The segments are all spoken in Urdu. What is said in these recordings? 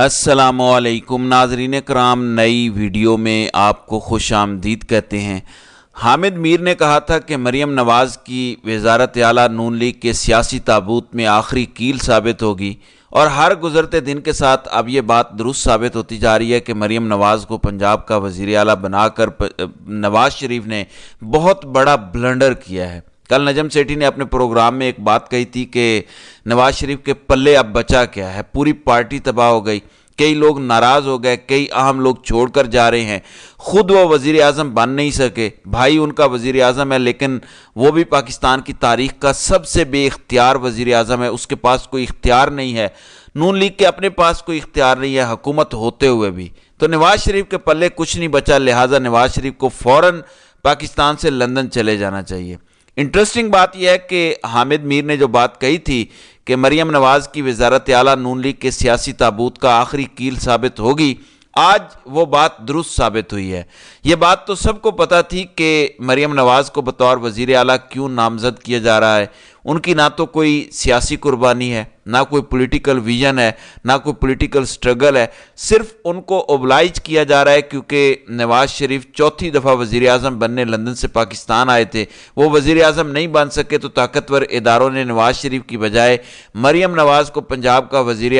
السلام علیکم ناظرین کرام، نئی ویڈیو میں آپ کو خوش آمدید کہتے ہیں۔ حامد میر نے کہا تھا کہ مریم نواز کی وزارت اعلیٰ نون لیگ کے سیاسی تابوت میں آخری کیل ثابت ہوگی، اور ہر گزرتے دن کے ساتھ اب یہ بات درست ثابت ہوتی جا رہی ہے کہ مریم نواز کو پنجاب کا وزیر اعلیٰ بنا کر نواز شریف نے بہت بڑا بلنڈر کیا ہے۔ کل نجم سیٹھی نے اپنے پروگرام میں ایک بات کہی تھی کہ نواز شریف کے پلے اب بچا کیا ہے، پوری پارٹی تباہ ہو گئی، کئی لوگ ناراض ہو گئے، کئی اہم لوگ چھوڑ کر جا رہے ہیں، خود وہ وزیر اعظم بن نہیں سکے، بھائی ان کا وزیر اعظم ہے لیکن وہ بھی پاکستان کی تاریخ کا سب سے بے اختیار وزیر اعظم ہے، اس کے پاس کوئی اختیار نہیں ہے، نون لیگ کے اپنے پاس کوئی اختیار نہیں ہے حکومت ہوتے ہوئے بھی، تو نواز شریف کے پلے کچھ نہیں بچا، لہٰذا نواز شریف کو فوراً پاکستان سے لندن چلے جانا چاہیے۔ انٹرسٹنگ بات یہ ہے کہ حامد میر نے جو بات کہی تھی کہ مریم نواز کی وزارت اعلیٰ نون لیگ کے سیاسی تابوت کا آخری کیل ثابت ہوگی، آج وہ بات درست ثابت ہوئی ہے۔ یہ بات تو سب کو پتہ تھی کہ مریم نواز کو بطور وزیر اعلیٰ کیوں نامزد کیا جا رہا ہے۔ ان کی نہ تو کوئی سیاسی قربانی ہے، نہ کوئی پولیٹیکل ویژن ہے، نہ کوئی پولیٹیکل سٹرگل ہے، صرف ان کو اوبلائج کیا جا رہا ہے کیونکہ نواز شریف چوتھی دفعہ وزیر اعظم بننے لندن سے پاکستان آئے تھے، وہ وزیر اعظم نہیں بن سکے، تو طاقتور اداروں نے نواز شریف کی بجائے مریم نواز کو پنجاب کا وزیر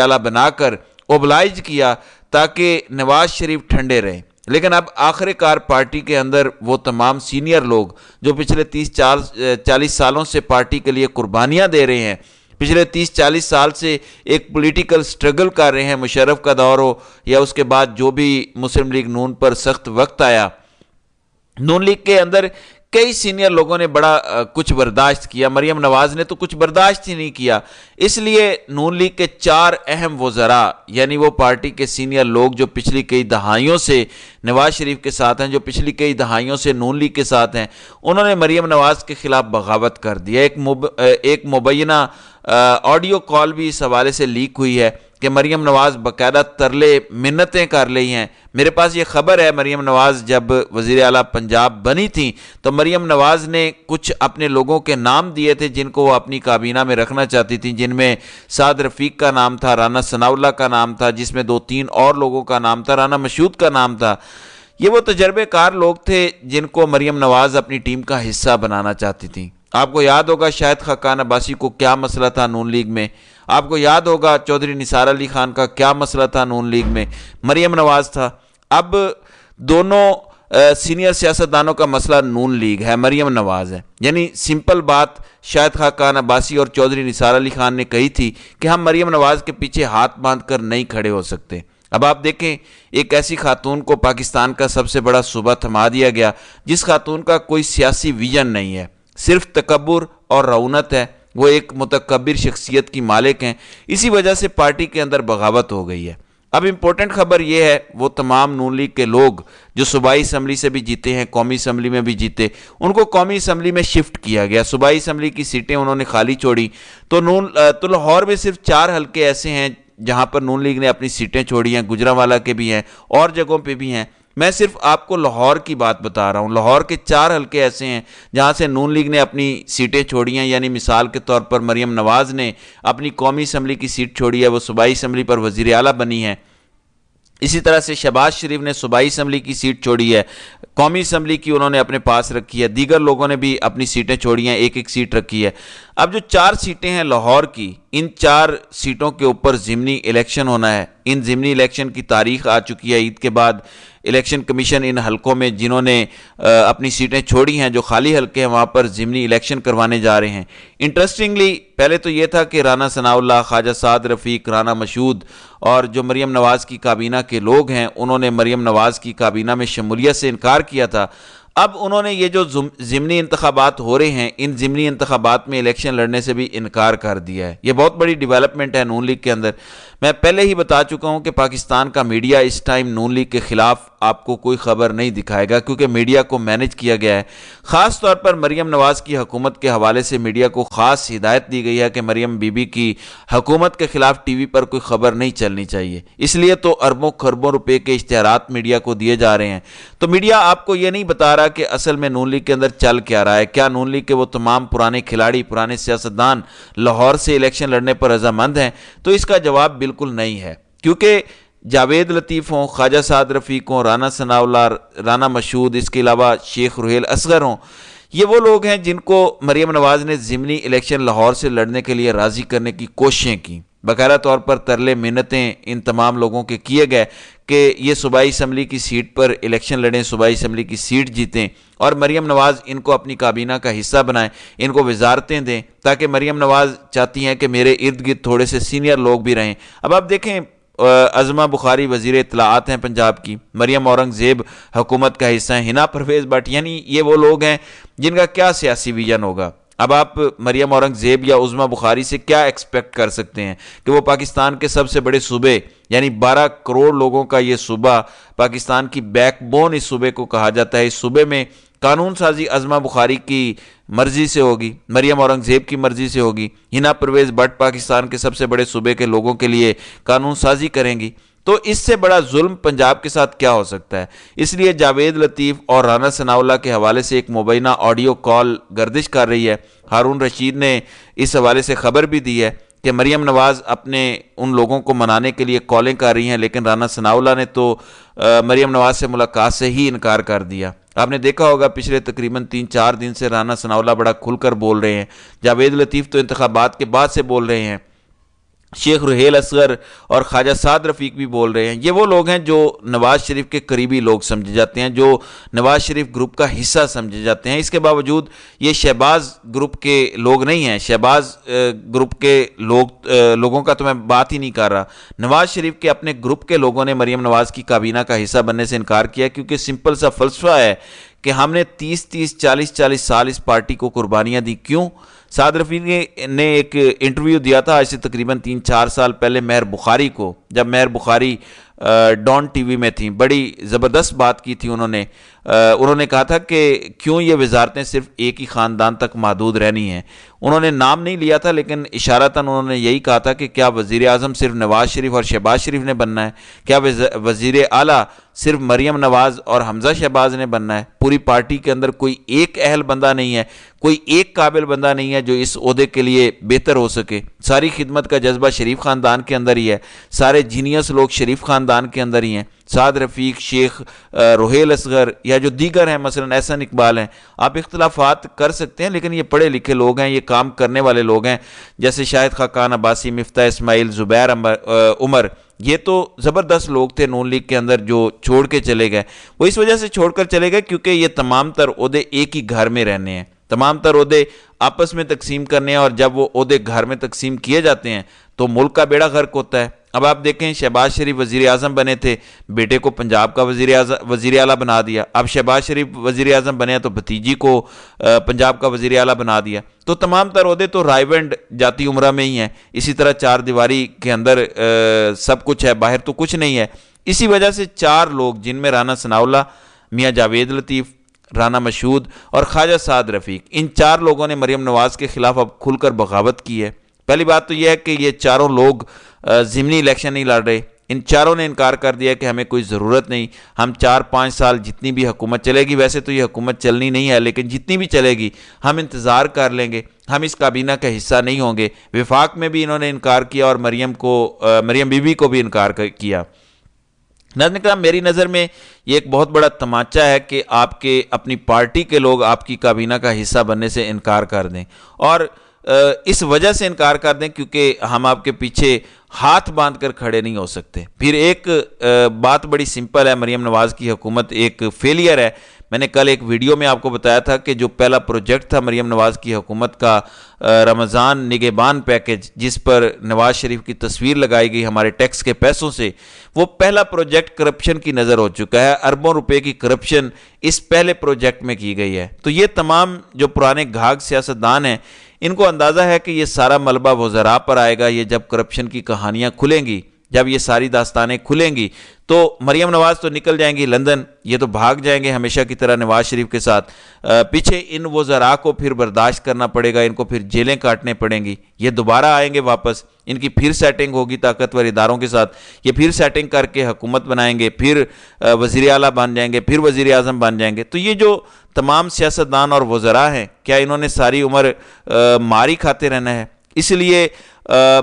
اعلیٰ بنا کر اوبلائج کیا تاکہ نواز شریف ٹھنڈے رہیں۔ لیکن اب آخر کار پارٹی کے اندر وہ تمام سینئر لوگ جو پچھلے 30-40 سالوں سے پارٹی کے لیے قربانیاں دے رہے ہیں، پچھلے 30-40 سال سے ایک پولیٹیکل سٹرگل کر رہے ہیں، مشرف کا دور ہو یا اس کے بعد جو بھی مسلم لیگ نون پر سخت وقت آیا، نون لیگ کے اندر کئی سینئر لوگوں نے بڑا کچھ برداشت کیا، مریم نواز نے تو کچھ برداشت ہی نہیں کیا۔ اس لیے نون لیگ کے 4 اہم وزراء، یعنی وہ پارٹی کے سینئر لوگ جو پچھلی کئی دہائیوں سے نواز شریف کے ساتھ ہیں، جو پچھلی کئی دہائیوں سے نون لیگ کے ساتھ ہیں، انہوں نے مریم نواز کے خلاف بغاوت کر دیا۔ ایک مبینہ آڈیو کال بھی اس حوالے سے لیک ہوئی ہے کہ مریم نواز باقاعدہ ترلے منتیں کر رہی ہیں۔ میرے پاس یہ خبر ہے، مریم نواز جب وزیر اعلیٰ پنجاب بنی تھیں تو مریم نواز نے کچھ اپنے لوگوں کے نام دیے تھے جن کو وہ اپنی کابینہ میں رکھنا چاہتی تھیں، جن میں سعد رفیق کا نام تھا، رانا ثناءاللہ کا نام تھا، جس میں 2-3 اور لوگوں کا نام تھا، رانا مشہود کا نام تھا۔ یہ وہ تجربے کار لوگ تھے جن کو مریم نواز اپنی ٹیم کا حصہ بنانا چاہتی تھیں۔ آپ کو یاد ہوگا شاہد خاقان عباسی کو کیا مسئلہ تھا نون لیگ میں، آپ کو یاد ہوگا چودھری نثار علی خان کا کیا مسئلہ تھا نون لیگ میں، مریم نواز تھا۔ اب دونوں سینئر سیاستدانوں کا مسئلہ نون لیگ ہے، مریم نواز ہے۔ یعنی سمپل بات شاہد خاقان عباسی اور چودھری نثار علی خان نے کہی تھی کہ ہم مریم نواز کے پیچھے ہاتھ باندھ کر نہیں کھڑے ہو سکتے۔ اب آپ دیکھیں، ایک ایسی خاتون کو پاکستان کا سب سے بڑا صوبہ تھما دیا گیا جس خاتون کا کوئی سیاسی ویژن نہیں ہے، صرف تکبر اور رعونت ہے، وہ ایک متکبر شخصیت کی مالک ہیں، اسی وجہ سے پارٹی کے اندر بغاوت ہو گئی ہے۔ اب امپورٹنٹ خبر یہ ہے، وہ تمام نون لیگ کے لوگ جو صوبائی اسمبلی سے بھی جیتے ہیں، قومی اسمبلی میں بھی جیتے، ان کو قومی اسمبلی میں شفٹ کیا گیا، صوبائی اسمبلی کی سیٹیں انہوں نے خالی چھوڑی، تو لاہور میں صرف 4 حلقے ایسے ہیں جہاں پر نون لیگ نے اپنی سیٹیں چھوڑی ہیں، گجرانوالہ کے بھی ہیں اور جگہوں پہ بھی ہیں۔ میں صرف آپ کو لاہور کی بات بتا رہا ہوں، لاہور کے 4 حلقے ایسے ہیں جہاں سے نون لیگ نے اپنی سیٹیں چھوڑی ہیں، یعنی مثال کے طور پر مریم نواز نے اپنی قومی اسمبلی کی سیٹ چھوڑی ہے، وہ صوبائی اسمبلی پر وزیر اعلیٰ بنی ہے۔ اسی طرح سے شہباز شریف نے صوبائی اسمبلی کی سیٹ چھوڑی ہے، قومی اسمبلی کی انہوں نے اپنے پاس رکھی ہے، دیگر لوگوں نے بھی اپنی سیٹیں چھوڑی ہیں، ایک سیٹ رکھی ہے۔ اب جو 4 سیٹیں ہیں لاہور کی، ان 4 سیٹوں کے اوپر ضمنی الیکشن ہونا ہے۔ ان ضمنی الیکشن کی تاریخ آ چکی ہے، عید کے بعد الیکشن کمیشن ان حلقوں میں جنہوں نے اپنی سیٹیں چھوڑی ہیں، جو خالی حلقے ہیں، وہاں پر ضمنی الیکشن کروانے جا رہے ہیں۔ انٹرسٹنگلی پہلے تو یہ تھا کہ رانا ثناءاللہ، خواجہ سعد رفیق، رانا مشہود اور جو مریم نواز کی کابینہ کے لوگ ہیں، انہوں نے مریم نواز کی کابینہ میں شمولیت سے انکار کیا تھا۔ اب انہوں نے یہ جو ضمنی انتخابات ہو رہے ہیں، ان ضمنی انتخابات میں الیکشن لڑنے سے بھی انکار کر دیا ہے۔ یہ بہت بڑی ڈیولپمنٹ ہے نون لیگ کے اندر۔ میں پہلے ہی بتا چکا ہوں کہ پاکستان کا میڈیا اس ٹائم نون لیگ کے خلاف آپ کو کوئی خبر نہیں دکھائے گا کیونکہ میڈیا کو مینج کیا گیا ہے۔ خاص طور پر مریم نواز کی حکومت کے حوالے سے میڈیا کو خاص ہدایت دی گئی ہے کہ مریم بی بی کی حکومت کے خلاف ٹی وی پر کوئی خبر نہیں چلنی چاہیے، اس لیے تو اربوں خربوں روپے کے اشتہارات میڈیا کو دیے جا رہے ہیں۔ تو میڈیا آپ کو یہ نہیں بتا رہا کہ اصل میں نون لیگ کے اندر چل کیا رہا ہے، کیا نون لیگ کے وہ تمام پرانے کھلاڑی، پرانے سیاستدان لاہور سے الیکشن لڑنے پر رضامند ہیں؟ تو اس کا جواب بالکل نہیں ہے، کیونکہ جاوید لطیف ہوں، خواجہ سعد رفیق ہوں، رانا ثناءاللہ، رانا مشہود، اس کے علاوہ شیخ رحیل اصغر ہوں، یہ وہ لوگ ہیں جن کو مریم نواز نے ضمنی الیکشن لاہور سے لڑنے کے لیے راضی کرنے کی کوششیں کی۔ باقاعدہ طور پر ترلے منتیں ان تمام لوگوں کے کیے گئے کہ یہ صوبائی اسمبلی کی سیٹ پر الیکشن لڑیں، صوبائی اسمبلی کی سیٹ جیتیں، اور مریم نواز ان کو اپنی کابینہ کا حصہ بنائیں، ان کو وزارتیں دیں، تاکہ مریم نواز چاہتی ہیں کہ میرے ارد گرد تھوڑے سے سینئر لوگ بھی رہیں۔ اب آپ دیکھیں، عظمہ بخاری وزیر اطلاعات ہیں پنجاب کی، مریم اورنگزیب حکومت کا حصہ ہیں، ہنا پرویز بٹ، یعنی یہ وہ لوگ ہیں جن کا کیا سیاسی ویژن ہوگا۔ اب آپ مریم اورنگزیب یا عظمہ بخاری سے کیا ایکسپیکٹ کر سکتے ہیں کہ وہ پاکستان کے سب سے بڑے صوبے، یعنی 12 کروڑ لوگوں کا یہ صوبہ، پاکستان کی بیک بون اس صوبے کو کہا جاتا ہے، اس صوبے میں قانون سازی عظمہ بخاری کی مرضی سے ہوگی، مریم اورنگزیب کی مرضی سے ہوگی، ہنا پرویز بٹ پاکستان کے سب سے بڑے صوبے کے لوگوں کے لیے قانون سازی کریں گی، تو اس سے بڑا ظلم پنجاب کے ساتھ کیا ہو سکتا ہے؟ اس لیے جاوید لطیف اور رانا ثناءاللہ کے حوالے سے ایک مبینہ آڈیو کال گردش کر رہی ہے۔ ہارون رشید نے اس حوالے سے خبر بھی دی ہے کہ مریم نواز اپنے ان لوگوں کو منانے کے لیے کالیں کر رہی ہیں، لیکن رانا ثناءاللہ نے تو مریم نواز سے ملاقات سے ہی انکار کر دیا۔ آپ نے دیکھا ہوگا پچھلے تقریباً 3-4 دن سے رانا ثناءاللہ بڑا کھل کر بول رہے ہیں، جاوید لطیف تو انتخابات کے بعد سے بول رہے ہیں، شیخ رحیل اصغر اور خواجہ سعد رفیق بھی بول رہے ہیں۔ یہ وہ لوگ ہیں جو نواز شریف کے قریبی لوگ سمجھے جاتے ہیں، جو نواز شریف گروپ کا حصہ سمجھے جاتے ہیں۔ اس کے باوجود یہ شہباز گروپ کے لوگ نہیں ہیں، شہباز گروپ کے لوگوں کا تو میں بات ہی نہیں کر رہا۔ نواز شریف کے اپنے گروپ کے لوگوں نے مریم نواز کی کابینہ کا حصہ بننے سے انکار کیا، کیونکہ سمپل سا فلسفہ ہے کہ ہم نے 30-30 40-40 سال اس پارٹی کو قربانیاں دی۔ کیوں؟ سعد رفیق نے ایک انٹرویو دیا تھا آج سے تقریباً 3-4 سال پہلے مہر بخاری کو، جب مہر بخاری ڈان ٹی وی میں تھیں، بڑی زبردست بات کی تھی انہوں نے کہا تھا کہ کیوں یہ وزارتیں صرف ایک ہی خاندان تک محدود رہنی ہیں۔ انہوں نے نام نہیں لیا تھا، لیکن اشارتاً انہوں نے یہی کہا تھا کہ کیا وزیر اعظم صرف نواز شریف اور شہباز شریف نے بننا ہے؟ کیا وزیر اعلیٰ صرف مریم نواز اور حمزہ شہباز نے بننا ہے؟ پوری پارٹی کے اندر کوئی ایک اہل بندہ نہیں ہے، کوئی ایک قابل بندہ نہیں ہے جو اس عہدے کے لیے بہتر ہو سکے؟ ساری خدمت کا جذبہ شریف خاندان کے اندر ہی ہے، سارے جینیس لوگ شریف خاندان کے اندر ہی ہیں، سعد رفیق، شیخ رحیل اصغر یا جو دیگر ہیں، مثلا احسن اقبال ہیں۔ آپ اختلافات کر سکتے ہیں، لیکن یہ پڑھے لکھے لوگ ہیں، یہ کام کرنے والے لوگ ہیں، جیسے شاہد خاقان عباسی، مفتاح اسماعیل، زبیر عمر، یہ تو زبردست لوگ تھے نون لیگ کے اندر جو چھوڑ کے چلے گئے۔ وہ اس وجہ سے چھوڑ کر چلے گئے کیونکہ یہ تمام تر عہدے ایک ہی گھر میں رہنے ہیں، تمام تر عہدے آپس میں تقسیم کرنے ہیں، اور جب وہ عہدے گھر میں تقسیم کیے جاتے ہیں تو ملک کا بیڑا غرق ہوتا ہے۔ اب آپ دیکھیں، شہباز شریف وزیر اعظم بنے تھے، بیٹے کو پنجاب کا وزیر اعلیٰ بنا دیا۔ اب شہباز شریف وزیر اعظم بنے تو بھتیجی کو پنجاب کا وزیر اعلیٰ بنا دیا۔ تو تمام تر عہدے تو رائے ونڈ جاتی عمرہ میں ہی ہیں، اسی طرح چار دیواری کے اندر سب کچھ ہے، باہر تو کچھ نہیں ہے۔ اسی وجہ سے 4 لوگ، جن میں رانا ثناءاللہ، میاں جاوید لطیف، رانا مشہود اور خواجہ سعد رفیق، ان 4 لوگوں نے مریم نواز کے خلاف اب کھل کر بغاوت کی ہے۔ پہلی بات تو یہ ہے کہ یہ چاروں لوگ ضمنی الیکشن نہیں لڑ رہے، ان چاروں نے انکار کر دیا کہ ہمیں کوئی ضرورت نہیں، ہم 4-5 سال جتنی بھی حکومت چلے گی، ویسے تو یہ حکومت چلنی نہیں ہے لیکن جتنی بھی چلے گی ہم انتظار کر لیں گے، ہم اس کابینہ کا حصہ نہیں ہوں گے۔ وفاق میں بھی انہوں نے انکار کیا اور مریم بی بی کو بھی انکار کیا۔ ناظرین کرام، میری نظر میں یہ ایک بہت بڑا تماچا ہے کہ آپ کے اپنی پارٹی کے لوگ آپ کی کابینہ کا حصہ بننے سے انکار کر دیں، اور اس وجہ سے انکار کر دیں کیونکہ ہم آپ کے پیچھے ہاتھ باندھ کر کھڑے نہیں ہو سکتے۔ پھر ایک بات بڑی سمپل ہے، مریم نواز کی حکومت ایک فیلئر ہے۔ میں نے کل ایک ویڈیو میں آپ کو بتایا تھا کہ جو پہلا پروجیکٹ تھا مریم نواز کی حکومت کا، رمضان نگہبان پیکج، جس پر نواز شریف کی تصویر لگائی گئی ہمارے ٹیکس کے پیسوں سے، وہ پہلا پروجیکٹ کرپشن کی نظر ہو چکا ہے۔ اربوں روپے کی کرپشن اس پہلے پروجیکٹ میں کی گئی ہے۔ تو یہ تمام جو پرانے گھاگ سیاستدان ہیں، ان کو اندازہ ہے کہ یہ سارا ملبہ وزراء پر آئے گا۔ یہ جب کرپشن کی کہانیاں کھلیں گی، جب یہ ساری داستانیں کھلیں گی، تو مریم نواز تو نکل جائیں گی لندن، یہ تو بھاگ جائیں گے ہمیشہ کی طرح نواز شریف کے ساتھ۔ پیچھے ان وزراء کو پھر برداشت کرنا پڑے گا، ان کو پھر جیلیں کاٹنے پڑیں گی، یہ دوبارہ آئیں گے واپس، ان کی پھر سیٹنگ ہوگی طاقتور اداروں کے ساتھ، یہ پھر سیٹنگ کر کے حکومت بنائیں گے، پھر وزیر اعلیٰ بن جائیں گے، پھر وزیر اعظم بن جائیں گے۔ تو یہ جو تمام سیاستدان اور وزراء ہیں، کیا انہوں نے ساری عمر ماری کھاتے رہنا ہے؟ اس لیے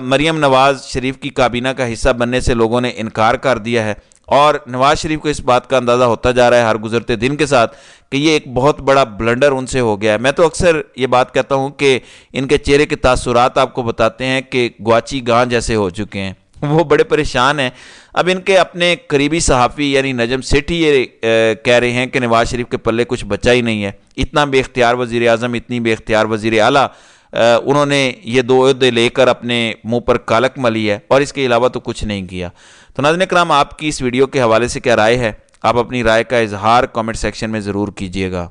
مریم نواز شریف کی کابینہ کا حصہ بننے سے لوگوں نے انکار کر دیا ہے، اور نواز شریف کو اس بات کا اندازہ ہوتا جا رہا ہے ہر گزرتے دن کے ساتھ کہ یہ ایک بہت بڑا بلنڈر ان سے ہو گیا ہے۔ میں تو اکثر یہ بات کہتا ہوں کہ ان کے چہرے کے تاثرات آپ کو بتاتے ہیں کہ گواچی گاں جیسے ہو چکے ہیں، وہ بڑے پریشان ہیں۔ اب ان کے اپنے قریبی صحافی یعنی نجم سیٹھی یہ کہہ رہے ہیں کہ نواز شریف کے پلے کچھ بچا ہی نہیں ہے، اتنا بے اختیار وزیر اعظم، اتنی بے اختیار وزیر اعلیٰ، انہوں نے یہ دو عہدے لے کر اپنے منہ پر کالک ملی ہے اور اس کے علاوہ تو کچھ نہیں کیا۔ تو ناظرین کرام، آپ کی اس ویڈیو کے حوالے سے کیا رائے ہے؟ آپ اپنی رائے کا اظہار کامنٹ سیکشن میں ضرور کیجیے گا۔